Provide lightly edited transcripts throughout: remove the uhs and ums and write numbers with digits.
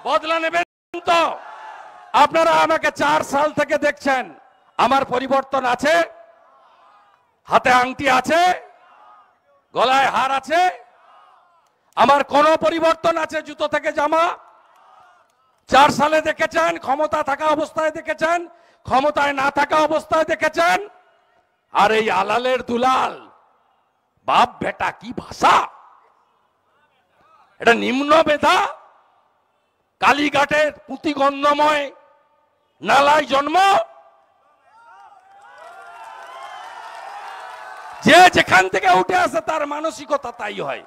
বদলা নেবেন তো? আপনারা আমাকে 4 সাল থেকে দেখছেন, আমার পরিবর্তন আছে? হাতে আংটি আছে, গলায় হার আছে, আমার কোন পরিবর্তন আছে? জুতো থেকে জামা। 4 সালে দেখেছেন, ক্ষমতা থাকা অবস্থায় দেখেছেন, ক্ষমতায় না থাকা অবস্থায় দেখেছেন। আর এই আলালের দুলাল বাপ বেটা, কি ভাষা! এটা নিম্ন বেধা। কালীঘাটের পুঁতিগন্ধময় নালায় জন্ম। যে যেখান থেকে উঠে আসে তার মানসিকতা তাই হয়।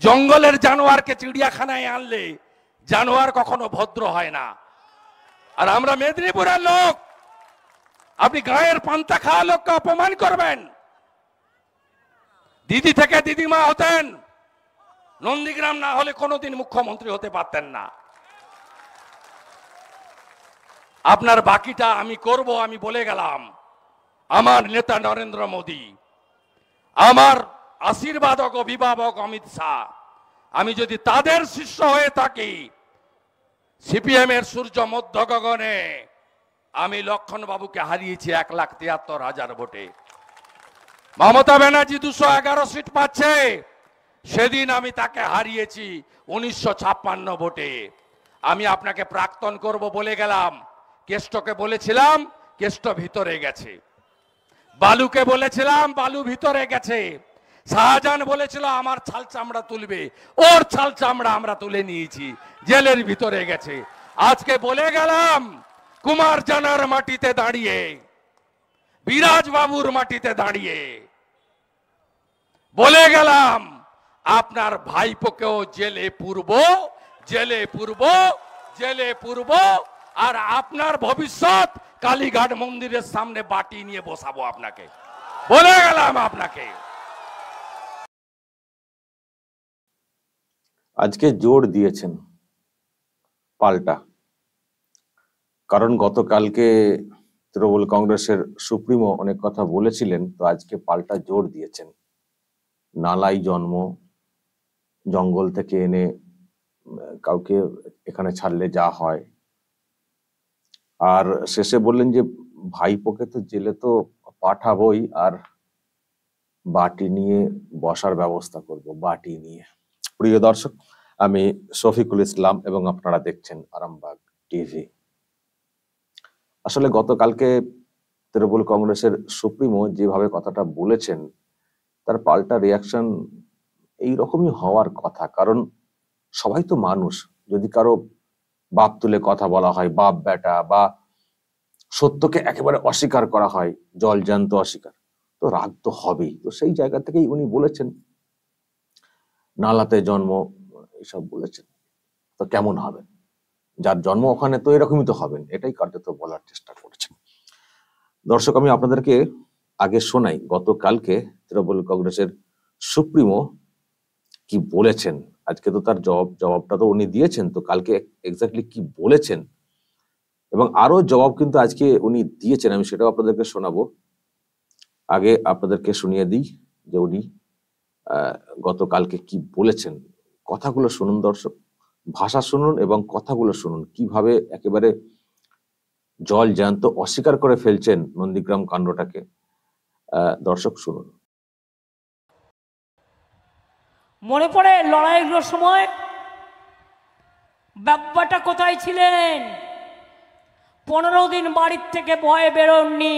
জঙ্গলের জানোয়ারকে চিড়িয়াখানায় আনলে জানোয়ার কখনো ভদ্র হয় না। আর আমরা মেদিনীপুরের লোক, আপনি গায়ের পান্তা খাওয়া লোককে অপমান করবেন? দিদি থেকে দিদিমা হতেন, নন্দীগ্রাম না হলে কোনোদিন মুখ্যমন্ত্রী হতে পারতেন না। আপনার বাকিটা আমি করব, আমি বলে গেলাম। আমার নেতা নরেন্দ্র মোদী, আমার আশীর্বাদক অভিভাবক অমিত শাহ, আমি যদি তাদের শিষ্য হয়ে থাকি, সিপিএম এর সূর্য মধ্য গগনে আমি লক্ষণ বাবুকে হারিয়েছি 1,73,000 ভোটে। মমতা ব্যানার্জি 211 সিট পাচ্ছে, সেদিন আমি তাকে হারিয়েছি 1956 ভোটে। আমি আপনাকে প্রাক্তন করব বলে গেলাম। কেষ্টকে বলেছিলাম, কেষ্ট ভিতরে গেছে। বালুকে বলেছিলাম, বালু ভিতরে গেছে। শাহজাহান বলেছিল আমার ছাল চামড়া তুলবে, ওর ছাল চামড়া আমরা তুলে নিয়েছি, জেলের ভিতরে গেছে। আজকে বলে গেলাম, কুমার জানার মাটিতে দাঁড়িয়ে, বিরাজ বাবুর মাটিতে দাঁড়িয়ে বলে গেলাম, আপনার ভাইপোকেও জেলে পুরব, জেলে পুরব, জেলে পুরব। আর আপনার ভবিষ্যৎ কালীঘাট মন্দিরের সামনে বাটি নিয়ে বসাবো আপনাকে, বলে গেলাম আপনাকে। আজকে জোর দিয়েছেন পাল্টা, কারণ গতকালকে তৃণমূল কংগ্রেসের সুপ্রিমো অনেক কথা বলেছিলেন, তো আজকে পাল্টা জোর দিয়েছেন। নালাই জন্ম, জঙ্গল থেকে এনে কাউকে এখানে ছাড়লে যা হয়। আর শেষে বললেন যে ভাইপোকে তো জেলে তো পাঠাবই, আর বাটি নিয়ে বসার ব্যবস্থা করব, বাটি নিয়ে। প্রিয় দর্শক, আমি শফিকুল ইসলাম এবং আপনারা দেখছেন আরামবাগ টিভি। আসলে গতকালকে তৃণমূল কংগ্রেসের সুপ্রিমো যেভাবে কথাটা বলেছেন, তার পাল্টা রিয়াকশন এইরকমই হওয়ার কথা। কারণ সবাই তো মানুষ, যদি কারো বাপ তুলে কথা বলা হয়, বাপ বেটা, বা সত্যকে একেবারে অস্বীকার করা হয়, জলজান্ত অস্বীকার, তো রাগ তো হবেই। তো সেই জায়গা থেকেই উনি বলেছেন নালাতে জন্ম, এসব বলেছেন। তো কেমন হবেন? যার জন্ম ওখানে, তো এরকমই তো হবেন, এটাই কার্যত বলার চেষ্টা করেছেন। দর্শক, আমি আপনাদেরকে আগে শোনাই গতকালকে তৃণমূল কংগ্রেসের সুপ্রিমো কি বলেছেন। আজকে তো তার জবাবটা তো উনি দিয়েছেন, তো কালকে এক্স্যাক্টলি কি বলেছেন এবং আরো জবাব কিন্তু আজকে উনি দিয়েছেন, আমি সেটাও আপনাদেরকে শোনাবো। আগে আপনাদেরকে শুনিয়ে দিই যে উনি গতকালকে কি বলেছেন। কথাগুলো শুনুন দর্শক, ভাষা শুনুন এবং কথাগুলো শুনুন, কিভাবে একেবারে জল জ্যান্ত অস্বীকার করে ফেলছেন নন্দীগ্রাম কাণ্ডটাকে। দর্শক শুনুন। মনে পড়ে লড়াইগুলোর সময় বাব্বাটা কোথায় ছিলেন? 15 দিন বাড়ির থেকে ভয়ে বেরোননি।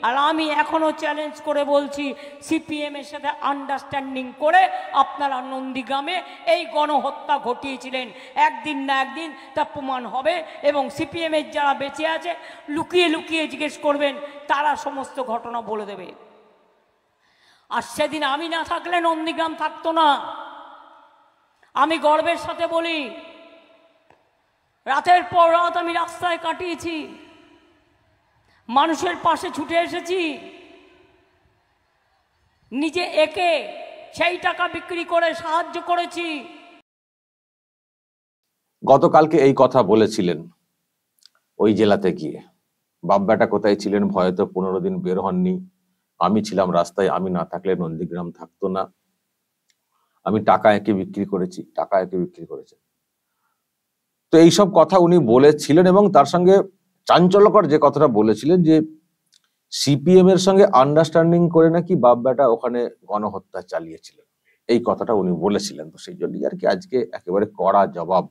আর আমি এখনো চ্যালেঞ্জ করে বলছি, সিপিএম এর সাথে আন্ডারস্ট্যান্ডিং করে আপনারা নন্দীগ্রামে এই গণহত্যা ঘটিয়েছিলেন। একদিন না একদিন তা প্রমাণ হবে এবং সিপিএম এর যারা বেঁচে আছে লুকিয়ে লুকিয়ে জিজ্ঞেস করবেন, তারা সমস্ত ঘটনা বলে দেবে। আর সেদিন আমি না থাকলে নন্দীগ্রাম থাকতো না। আমি গর্বের সাথে বলি, রাতের পর রাত আমি রাস্তায় কাটিয়েছি, মানুষের পাশে ছুটে এসেছি, নিজে একে সেই টাকা বিক্রি করে সাহায্য করেছি। গতকালকে এই কথা বলেছিলেন ওই জেলাতে গিয়ে। বাপ বেটা কোথায় ছিলেন? ভয়ে তো 15 দিন বের হননি। আমি ছিলাম রাস্তায়, আমি না থাকলে নন্দীগ্রাম থাকতো না। আমি টাকা একে বিক্রি করেছি, টাকা একে বিক্রি করেছে। তো এইসব কথা উনি বলেছিলেন এবং তার সঙ্গে চাঞ্চল্যকর যে কথাটা বলেছিলেন যে সিপিএম এর সঙ্গে আন্ডারস্ট্যান্ডিং করে নাকি বাপ বেটা ওখানে গণহত্যা চালিয়েছিলেন, এই কথাটা উনি বলেছিলেন। তো সেই জন্যই আর কি আজকে একেবারে কড়া জবাব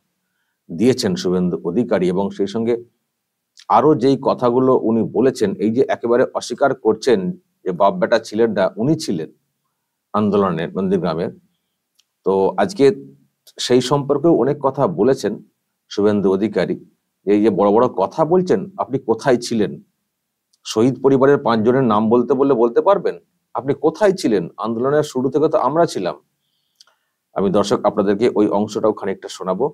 দিয়েছেন শুভেন্দু অধিকারী। এবং সেই সঙ্গে আরো যেই কথাগুলো উনি বলেছেন, এই যে একেবারে অস্বীকার করছেন যে বাপ বেটা ছিলেন না, উনি ছিলেন আন্দোলনের নন্দীগ্রামের। তো আজকে সেই সম্পর্কেও অনেক কথা বলেছেন শুভেন্দু অধিকারী। এই যে বড় বড় কথা বলছেন, আপনি কোথায় ছিলেন? শহীদ পরিবারের 5 জনের নাম বলতে বললে বলতে পারবেন? আপনি কোথায় ছিলেন? আন্দোলনের শুরু থেকে তো আমরা ছিলাম। আমি দর্শক আপনাদেরকে ওই অংশটাও খানিকটা শোনাবো,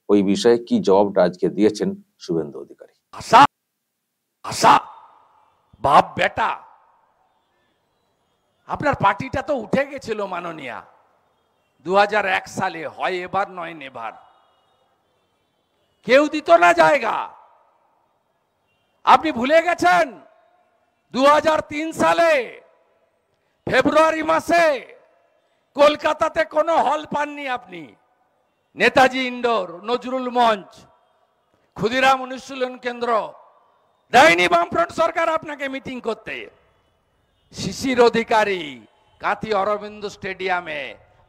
ওই বিষয়ে কি জবাবটা আজকে দিয়েছেন শুভেন্দু অধিকারী। আশা আশা বাপ বেটা, আপনার পার্টিটা তো উঠে গেছিল মাননীয়া 2001 সালে, হয় এবার নয় নেভার। কেউ দিত না জায়গা। আপনি ভুলে গেছেন 2003 সালে ফেব্রুয়ারি মাসে কলকাতাতে কোনো হল পাননি আপনি। নেতাজি ইন্ডোর, নজরুল মঞ্চ, ক্ষুদিরাম অনুশীলন কেন্দ্র দেয়নি বামফ্রন্ট সরকার আপনাকে মিটিং করতে। শিশির অধিকারী কাঁথি অরবিন্দ স্টেডিয়ামে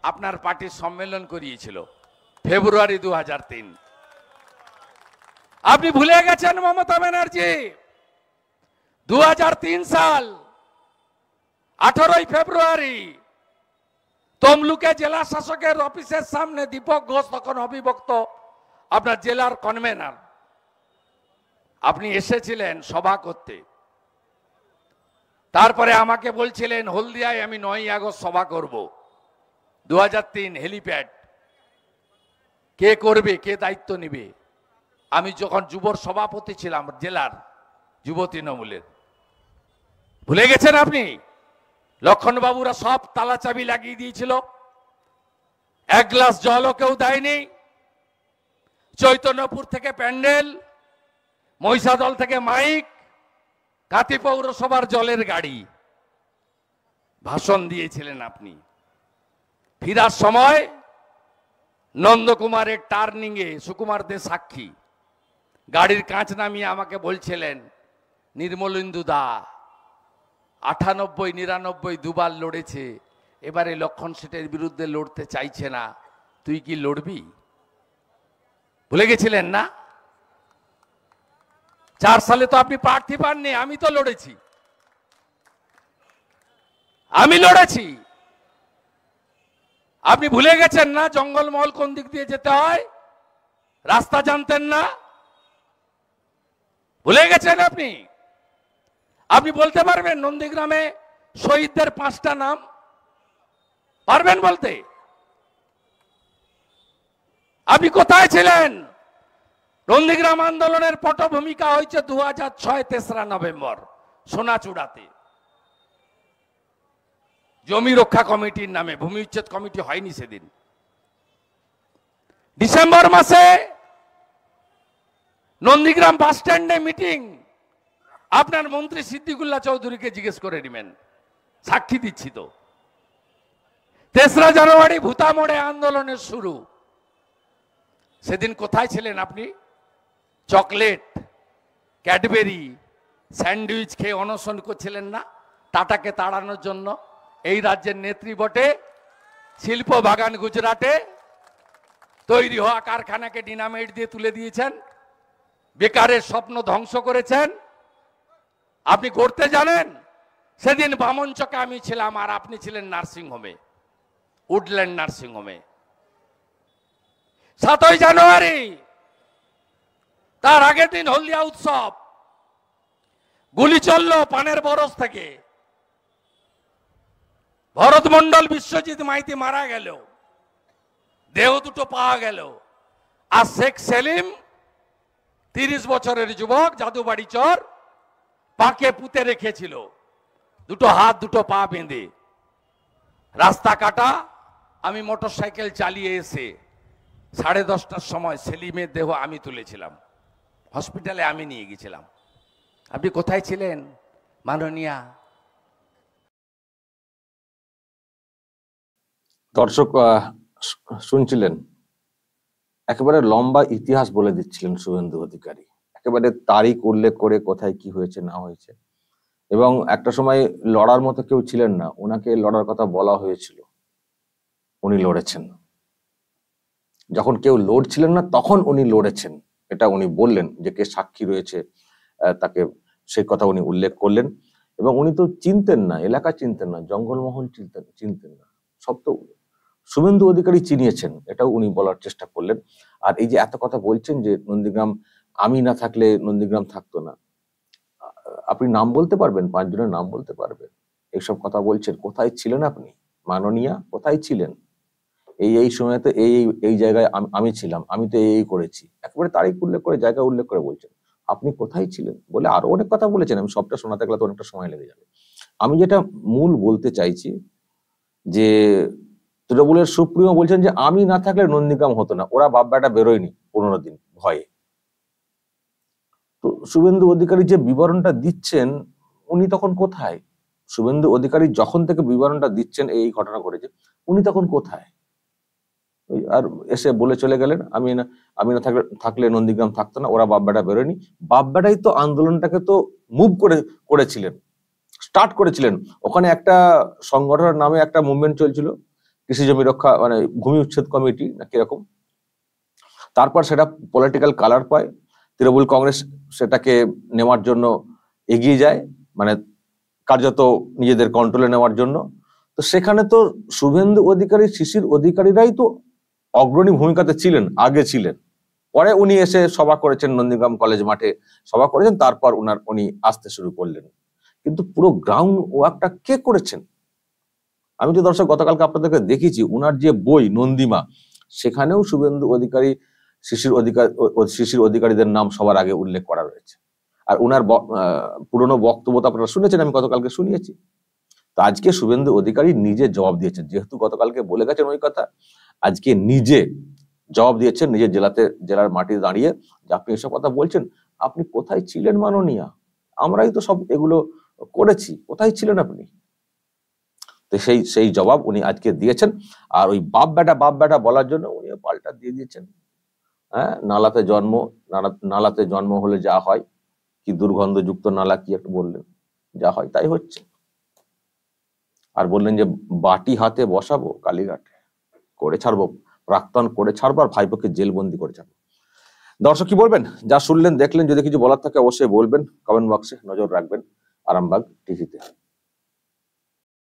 আপনার পার্টির সম্মেলন করিয়েছিল ফেব্রুয়ারি 2003। আপনি ভুলে গেছেন মমতা ব্যানার্জি 2003 সাল 18 ফেব্রুয়ারি তমলুকে জেলা শাসকের অফিসের সামনে দীপক ঘোষ তখন অবিভক্ত আপনার জেলার কনভেনার, আপনি এসেছিলেন সভা করতে। তারপরে আমাকে বলছিলেন হলদিয়ায় আমি 9ই আগস্ট সভা করব। 2003 হেলিপ্যাড কে করবে, কে দায়িত্ব নেবে? আমি যখন যুবর সভাপতি ছিলাম জেলার যুব তৃণমূলের। ভুলে গেছেন আপনি? লক্ষণবাবুরা সব তালা চাবি লাগিয়ে দিয়েছিল, এক গ্লাস জলও কেউ দেয়নি। চৈতন্যপুর থেকে প্যান্ডেল, মহিষাদল থেকে মাইক, কাঁথি পৌরসভার জলের গাড়ি, ভাষণ দিয়েছিলেন আপনি। ফিরার সময় নন্দকুমারের টার্নিংয়ে সুকুমার দে সাক্ষী গাড়ির কাঁচ নামিয়ে আমাকে বলছিলেন, নির্মলেন্দু দা 98, 99 দুবার লড়েছে, এবারে লক্ষণ সেটের বিরুদ্ধে লড়তে চাইছে না, তুই কি লড়বি? ভুলে গেছিলেন না? 4 সালে তো আপনি প্রার্থী পাননি, আমি তো লড়েছি, আমি লড়েছি। আপনি ভুলে গেছেন না জঙ্গলমহল কোন দিক দিয়ে যেতে হয়? রাস্তা জানতেন না? ভুলে গেছেন আপনি? আপনি বলতে পারবেন নন্দীগ্রামে শহীদদের 5টা নাম? পারবেন বলতে? আপনি কোথায় ছিলেন? নন্দীগ্রাম আন্দোলনের পটভূমিকা হয়েছে 2006 3রা নভেম্বর সোনাচূড়াতে, জমি রক্ষা কমিটির নামে। ভূমি উচ্ছেদ কমিটি হয়নি সেদিন। ডিসেম্বর মাসে নন্দীগ্রাম বাস স্ট্যান্ডে মিটিং, আপনার মন্ত্রী সিদ্দিকুল্লাহ চৌধুরীকে জিজ্ঞেস করে নেবেন, সাক্ষী দিচ্ছি তো। 3রা জানুয়ারি ভূতা মোড়ে আন্দোলনের শুরু, সেদিন কোথায় ছিলেন আপনি? চকলেট, ক্যাডবেরি, স্যান্ডউইচ খেয়ে অনশন করছিলেন না টাটাকে তাড়ানোর জন্য? এই রাজ্যের নেত্রী বটে, শিল্প বাগান গুজরাটে তৈরি হওয়া কারখানাকে ডিনামাইট দিয়ে তুলে দিয়েছেন, বেকারের স্বপ্ন ধ্বংস করেছেন। আপনি করতে জানেন? সেদিন বামনচকে আমি ছিলাম আর আপনি ছিলেন নার্সিংহোমে, উডল্যান্ড নার্সিংহোমে। 7ই জানুয়ারি তার আগের দিন হলদিয়া উৎসব, গুলি চলল পানের বরস থেকে, ভরত মন্ডল, বিশ্বজিৎ মাইতি মারা গেল, দেহ দুটো পাওয়া গেল। আর শেখ সেলিম 30 বছরের যুবক, জাদুবাড়ি চর, পাকে পুঁতে রেখেছিল, দুটো হাত দুটো পা বেঁধে। রাস্তা কাটা। আমি মোটরসাইকেল চালিয়ে এসে 10:30টার সময় সেলিমের দেহ আমি তুলেছিলাম, হসপিটালে আমি নিয়ে গেছিলাম। আপনি কোথায় ছিলেন মাননীয়া? দর্শক শুনছিলেন, একেবারে লম্বা ইতিহাস বলে দিচ্ছিলেন শুভেন্দু অধিকারী, একেবারে তারিখ উল্লেখ করে কোথায় কি হয়েছে না হয়েছে। এবং একটা সময় লড়ার মতো কেউ ছিলেন না, ওনাকে লড়ার কথা বলা হয়েছিল, উনি লড়েছেন। যখন কেউ লড়ছিলেন না তখন উনি লড়েছেন, এটা উনি বললেন, যে কে সাক্ষী রয়েছে তাকে সেই কথা উনি উল্লেখ করলেন। এবং উনি তো চিনতেন না, এলাকা চিনতেন না, জঙ্গলমহল চিনতেন না, সব তো শুভেন্দু অধিকারী চিনিয়েছেন, এটাও উনি বলার চেষ্টা করলেন। আর এই যে এত কথা বলছেন যে নন্দীগ্রাম, আমি না থাকলে নন্দীগ্রাম থাকতো না, আপনি নাম বলতে পারবেন, 5 জনের নাম বলতে পারবেন? এইসব কথা বলছেন, কোথায় ছিলেন আপনি মাননীয়া, কোথায় ছিলেন? এই সময়তে এই জায়গায় আমি ছিলাম, আমি তো এই করেছি, একেবারে তারিখ উল্লেখ করে, জায়গা উল্লেখ করে বলছেন। আপনি কোথায় ছিলেন বলে আরো অনেক কথা বলেছেন, আমি সবটা শোনাতে গেলে তো অনেকটা সময় লেগে যাবে। আমি যেটা মূল বলতে চাইছি, যে তৃণমূলের সুপ্রিমো বলছেন যে আমি না থাকলে নন্দীগ্রাম হতো না, ওরা বাপ বেটা বেরোয়নি 15 দিন ভয়ে। তো শুভেন্দু অধিকারী যে বিবরণটা দিচ্ছেন, উনি তখন কোথায়? শুভেন্দু অধিকারী যখন থেকে বিবরণটা দিচ্ছেন এই ঘটনা ঘটেছে, উনি তখন কোথায়? আর এসে বলে চলে গেলেন আমি না থাকলে নন্দীগ্রাম থাকতো না, ওরা বাপ বেটা বেরোয়নি। বাপ বেটাই তো আন্দোলনটাকে তো মুভ করেছিলেন, স্টার্ট করেছিলেন। ওখানে একটা সংগঠনের নামে একটা মুভমেন্ট চলছিল, কৃষি জমি রক্ষা, মানে ভূমি উচ্ছেদ কমিটি না কিরকম। তারপর সেটা পলিটিক্যাল কালার পায়, তৃণমূল কংগ্রেস সেটাকে নেওয়ার জন্য এগিয়ে যায়, মানে কার্যত নিজেদের কন্ট্রোলে নেওয়ার জন্য। তো সেখানে তো শুভেন্দু অধিকারী, শিশির অধিকারীরাই তো অগ্রণী ভূমিকাতে ছিলেন, আগে ছিলেন। পরে উনি এসে সভা করেছেন, নন্দীগ্রাম কলেজ মাঠে সভা করেছেন, তারপর উনি আসতে শুরু করলেন। কিন্তু পুরো গ্রাউন্ড ওয়ার্কটা কে করেছেন? আমি তো দর্শক গতকালকে আপনাদেরকে দেখিয়েছি, উনার যে বই নন্দীমা, সেখানেও শুভেন্দু অধিকারী, শিশির অধিকারীদের নাম সবার আগে উল্লেখ করা রয়েছে। আর উনার পুরনো বক্তব্য তো আপনারা শুনেছেন, আমি গতকালকে শুনিয়েছি। তো আজকে শুভেন্দু অধিকারী নিজে জবাব দিয়েছেন, যেহেতু গতকালকে বলে গেছেন ওই কথা, আজকে নিজে জবাব দিয়েছেন, নিজের জেলার মাটিতে দাঁড়িয়ে, যে আপনি এসব কথা বলছেন, আপনি কোথায় ছিলেন মাননীয়া? আমরাই তো সব এগুলো করেছি, কোথায় ছিলেন আপনি? তো সেই জবাব উনি আজকে দিয়েছেন। আর ওই বাপ বেটা বলার জন্য উনি পাল্টা দিয়ে দিয়েছেন। হ্যাঁ, নালাতে জন্ম হলে যা হয়, কি দুর্গন্ধযুক্ত নালা, কি একটু বললেন, যা হয় তাই হচ্ছে। আর বললেন যে বাটি হাতে বসাবো কালীঘাটে, করে ছাড়বো, প্রাক্তন করে ছাড়বো, আর ভাইপোকে জেলবন্দি করে ছাড়বো। দর্শক কি বলবেন? যা শুনলেন দেখলেন, যদি কিছু বলার থাকে অবশ্যই বলবেন, কমেন্ট বক্সে নজর রাখবেন আরামবাগ টিভিতে।